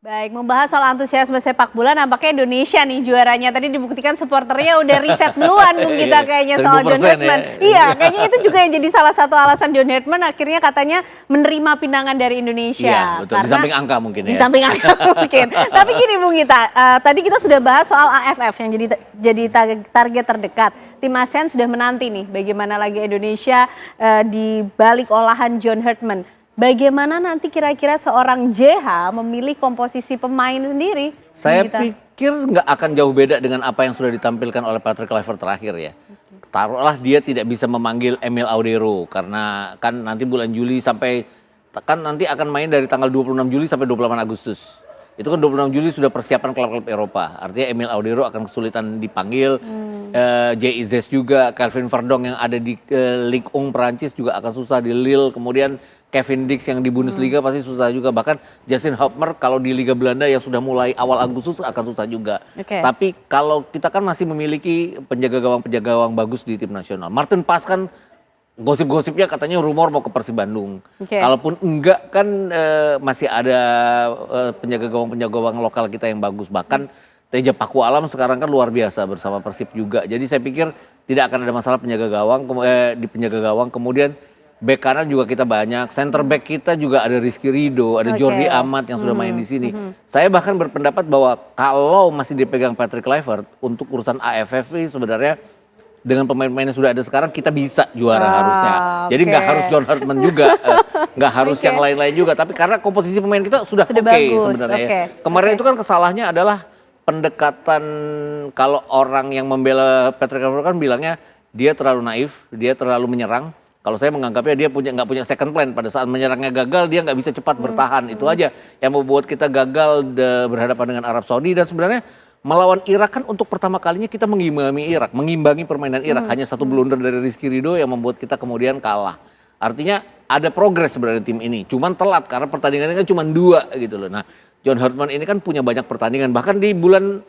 Baik, membahas soal antusiasme sepak bola, nampaknya Indonesia nih juaranya. Tadi dibuktikan supporternya udah riset duluan Bung Gita kayaknya soal John Herdman. Ya. Iya, kayaknya itu juga yang jadi salah satu alasan John Herdman akhirnya katanya menerima pinangan dari Indonesia. Iya, betul. Di samping angka mungkin ya. Di samping angka mungkin. Tapi gini Bung Gita, tadi kita sudah bahas soal AFF yang jadi target terdekat. Tim ASEAN sudah menanti nih bagaimana lagi Indonesia di balik olahan John Herdman. Bagaimana nanti kira-kira seorang JH memilih komposisi pemain sendiri? Saya pikir nggak akan jauh beda dengan apa yang sudah ditampilkan oleh Patrick Kluivert terakhir ya. Taruhlah dia tidak bisa memanggil Emil Audero karena kan nanti bulan Juli sampai kan nanti akan main dari tanggal 26 Juli sampai 28 Agustus. Itu kan 26 Juli sudah persiapan klub-klub Eropa. Artinya Emil Audero akan kesulitan dipanggil. JIZ juga, Kelvin Verdong yang ada di Ligue 1 Perancis juga akan susah di Lille. Kemudian Kevin Dix yang di Bundesliga pasti susah juga. Bahkan Justin Hupmer kalau di Liga Belanda yang sudah mulai awal Agustus akan susah juga. Tapi kalau kita kan masih memiliki penjaga gawang bagus di tim nasional. Martin Pas kan gosip-gosipnya katanya rumor mau ke Persib Bandung. Kalaupun enggak kan masih ada penjaga gawang lokal kita yang bagus. Bahkan Teja Paku Alam sekarang kan luar biasa bersama Persib juga. Jadi saya pikir tidak akan ada masalah penjaga gawang di penjaga gawang. Kemudian bek kanan juga kita banyak, center back kita juga ada Rizky Ridho, ada Jordi Amat yang sudah main di sini. Saya bahkan berpendapat bahwa kalau masih dipegang Patrick Kluivert untuk urusan AFF ini sebenarnya dengan pemain-pemain yang sudah ada sekarang kita bisa juara harusnya. Jadi nggak harus John Herdman juga, nggak harus yang lain-lain juga. Tapi karena komposisi pemain kita sudah oke sebenarnya. Kemarin itu kan kesalahannya adalah pendekatan kalau orang yang membela Patrick Kluivert kan bilangnya dia terlalu naif, dia terlalu menyerang. Kalau saya menganggapnya dia nggak punya second plan, pada saat menyerangnya gagal dia nggak bisa cepat bertahan. Itu aja yang membuat kita gagal berhadapan dengan Arab Saudi. Dan sebenarnya melawan Irak kan untuk pertama kalinya kita mengimbangi permainan Irak. Hanya satu blunder dari Rizky Ridho yang membuat kita kemudian kalah. Artinya ada progres sebenarnya tim ini, cuman telat karena pertandingannya kan cuma 2 gitu loh. Nah John Herdman ini kan punya banyak pertandingan, bahkan di bulan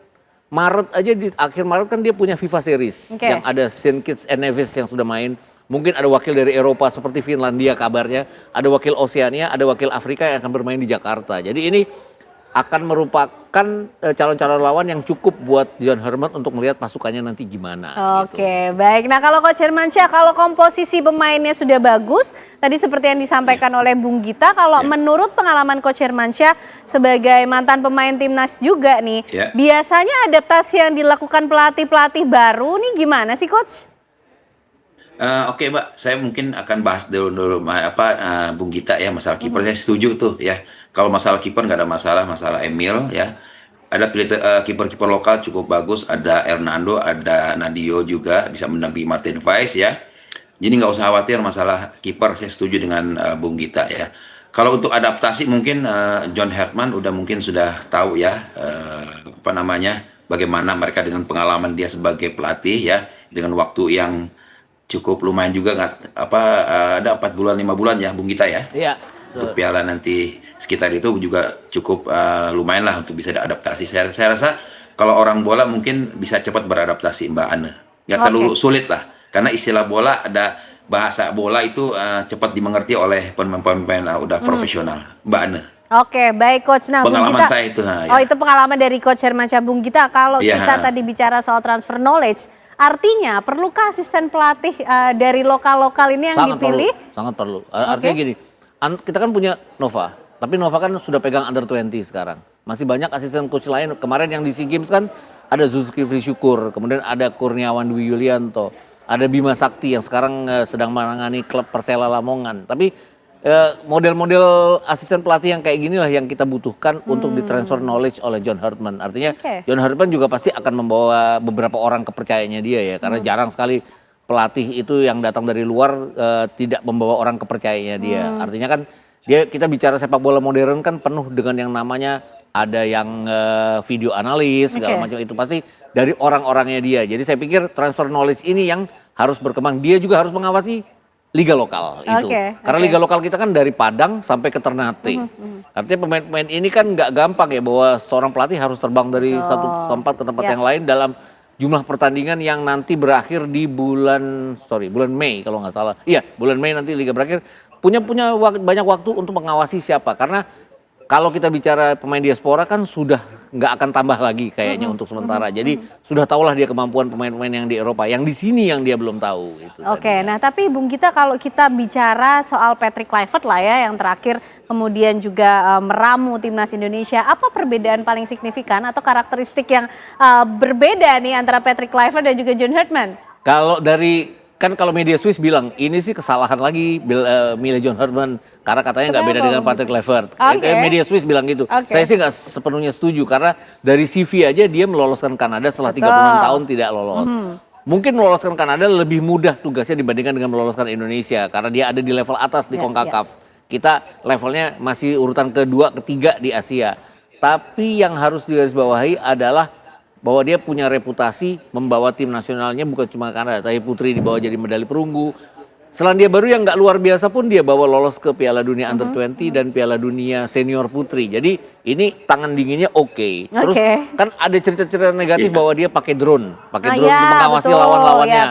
Maret aja, di akhir Maret kan dia punya FIFA Series yang ada Saint Kitts and Nevis yang sudah main. Mungkin ada wakil dari Eropa seperti Finlandia kabarnya, ada wakil Oseania, ada wakil Afrika yang akan bermain di Jakarta. Jadi ini akan merupakan calon-calon lawan yang cukup buat John Herdman untuk melihat pasukannya nanti gimana. Oke, baik. Nah kalau Coach Hermansyah, kalau komposisi pemainnya sudah bagus, tadi seperti yang disampaikan oleh Bung Gita, kalau menurut pengalaman Coach Hermansyah sebagai mantan pemain timnas juga nih, biasanya adaptasi yang dilakukan pelatih-pelatih baru nih gimana sih Coach? Oke Mbak, saya mungkin akan bahas dulu Bung Gita ya masalah kiper. Saya setuju tuh ya. Kalau masalah kiper nggak ada masalah Emil ya. Ada kiper-kiper lokal cukup bagus. Ada Hernando, ada Nadio juga bisa mendampingi Martin Weiss ya. Jadi nggak usah khawatir masalah kiper. Saya setuju dengan Bung Gita ya. Kalau untuk adaptasi mungkin John Herdman mungkin sudah tahu ya bagaimana mereka dengan pengalaman dia sebagai pelatih ya, dengan waktu yang cukup lumayan juga ada 4 bulan 5 bulan ya Bung Gita ya. Iya. Untuk piala nanti sekitar itu juga cukup lumayan lah untuk bisa adaptasi. Saya rasa kalau orang bola mungkin bisa cepat beradaptasi Mbak Anne. Nggak terlalu sulit lah. Karena istilah bola ada bahasa bola itu cepat dimengerti oleh pemain-pemain udah profesional Mbak Anne. Oke, baik Coach. Nah, pengalaman saya itu. Itu pengalaman dari Coach Hermansyah. Bung Gita, kalau kita tadi bicara soal transfer knowledge, artinya perlukah asisten pelatih dari lokal-lokal ini yang dipilih? Sangat perlu. Artinya gini, kita kan punya Nova, tapi Nova kan sudah pegang under 20 sekarang. Masih banyak asisten coach lain. Kemarin yang di SEA Games kan ada Zulkifli Syukur, kemudian ada Kurniawan Dwi Yulianto, ada Bima Sakti yang sekarang sedang menangani klub Persela Lamongan. Tapi model-model asisten pelatih yang kayak gini lah yang kita butuhkan untuk ditransfer knowledge oleh John Herdman. Artinya John Herdman juga pasti akan membawa beberapa orang kepercayaannya dia ya. Karena jarang sekali pelatih itu yang datang dari luar tidak membawa orang kepercayaannya dia. Artinya kan kita bicara sepak bola modern kan penuh dengan yang namanya ada yang video analis segala macam, itu pasti dari orang-orangnya dia. Jadi saya pikir transfer knowledge ini yang harus berkembang. Dia juga harus mengawasi liga lokal itu. Karena liga lokal kita kan dari Padang sampai ke Ternate. Artinya pemain-pemain ini kan nggak gampang ya, bahwa seorang pelatih harus terbang dari satu tempat ke tempat yang lain dalam jumlah pertandingan yang nanti berakhir di bulan Mei kalau nggak salah. Iya, bulan Mei nanti liga berakhir. Punya banyak waktu untuk mengawasi siapa. Karena kalau kita bicara pemain diaspora kan sudah nggak akan tambah lagi kayaknya untuk sementara. Jadi sudah tahulah dia kemampuan pemain-pemain yang di Eropa. Yang di sini yang dia belum tahu. Itu Oke, nah tapi Bung Gita kalau kita bicara soal Patrick Kluivert lah ya yang terakhir kemudian juga meramu timnas Indonesia, apa perbedaan paling signifikan atau karakteristik yang berbeda nih antara Patrick Kluivert dan juga John Herdman? Kalau dari kan kalau media Swiss bilang ini sih kesalahan lagi milih John Herdman karena katanya nggak beda dengan Patrick Kluivert. Media Swiss bilang gitu. Saya sih nggak sepenuhnya setuju karena dari CV aja dia meloloskan Kanada setelah 36 tahun tidak lolos. Mungkin meloloskan Kanada lebih mudah tugasnya dibandingkan dengan meloloskan Indonesia karena dia ada di level atas di CONCACAF. Kita levelnya masih urutan kedua, ketiga di Asia. Tapi yang harus digarisbawahi adalah bahwa dia punya reputasi membawa tim nasionalnya bukan cuma Kanada, tapi putri dibawa jadi medali perunggu. Selandia Baru yang nggak luar biasa pun dia bawa lolos ke Piala Dunia Under 20 dan Piala Dunia Senior Putri. Jadi ini tangan dinginnya oke. Terus kan ada cerita-cerita negatif bahwa dia pakai drone untuk mengawasi lawan-lawannya.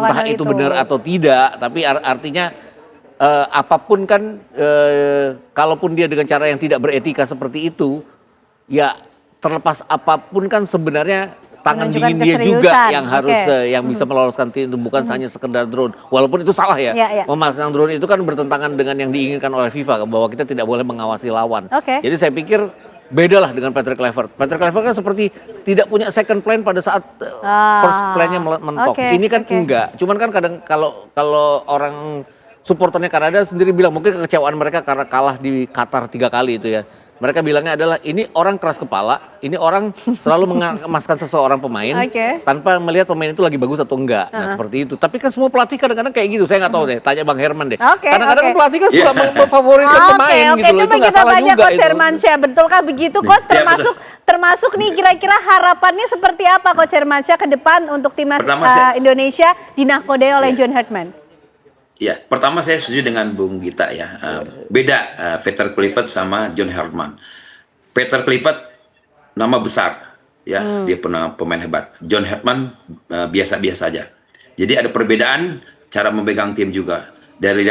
Entah itu benar atau tidak, tapi artinya apapun kan, kalaupun dia dengan cara yang tidak beretika seperti itu, ya terlepas apapun kan sebenarnya tangan dingin dia juga yang harus yang bisa meloloskan tim itu bukan hanya sekedar drone. Walaupun itu salah ya. Memasang drone itu kan bertentangan dengan yang diinginkan oleh FIFA bahwa kita tidak boleh mengawasi lawan. Jadi saya pikir bedalah dengan Patrick Kluivert. Patrick Kluivert kan seperti tidak punya second plan pada saat first plan-nya mentok. Ini kan enggak. Cuman kan kadang kalau orang supporternya Kanada sendiri bilang mungkin kekecewaan mereka karena kalah di Qatar 3 kali itu ya. Mereka bilangnya adalah ini orang keras kepala, ini orang selalu mengemaskan seseorang pemain tanpa melihat pemain itu lagi bagus atau enggak. Nah seperti itu. Tapi kan semua pelatih kadang-kadang kayak gitu. Saya nggak tahu deh. Tanya Bang Herman deh. Kadang-kadang pelatih kan suka memfavoritkan pemain gitu loh. Itu nggak salah juga. Coach Hermansyah, betulkah begitu Coach? Termasuk nih kira-kira harapannya seperti apa Coach Hermansyah ke depan untuk timnas Indonesia dinakodai oleh John Herdman? Ya, pertama saya setuju dengan Bung Gita ya. Beda Patrick Kluivert sama John Herdman. Patrick Kluivert nama besar ya, dia pemain hebat. John Herdman biasa-biasa aja. Jadi ada perbedaan cara memegang tim juga. Dari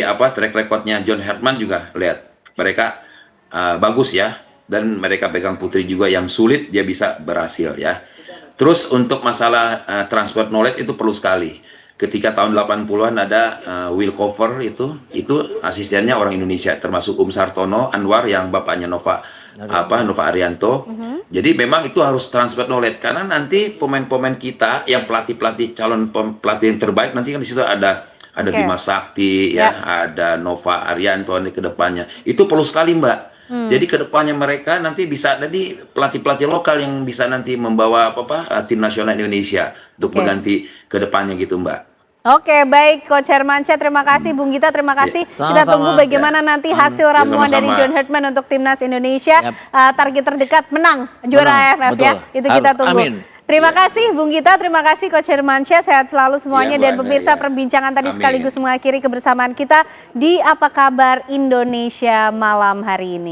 track recordnya John Herdman juga lihat mereka bagus ya, dan mereka pegang putri juga yang sulit dia bisa berhasil ya. Terus untuk masalah transfer knowledge itu perlu sekali. Ketika tahun 80-an ada Will Cover itu asistennya orang Indonesia termasuk Sartono Anwar yang bapaknya Nova Arianto. Jadi memang itu harus transfer knowledge karena nanti pemain-pemain kita yang pelatih-pelatih calon pelatih yang terbaik nanti kan di situ ada Bima Sakti ya, ada Nova Arianto nih ke depannya. Itu perlu sekali Mbak. Jadi kedepannya mereka nanti bisa pelatih-pelatih lokal yang bisa nanti membawa tim nasional Indonesia untuk mengganti kedepannya gitu Mbak. Oke, baik Coach Hermansyah, terima kasih. Bung Gita, terima kasih. Kita tunggu bagaimana nanti hasil ramuan dari John Herdman untuk timnas Indonesia. Target terdekat menang juara AFF ya. Itu kita tunggu. Terima kasih Bung Gita, terima kasih Coach Hermansyah, sehat selalu semuanya. Dan pemirsa, perbincangan tadi sekaligus mengakhiri kebersamaan kita di Apa Kabar Indonesia malam hari ini.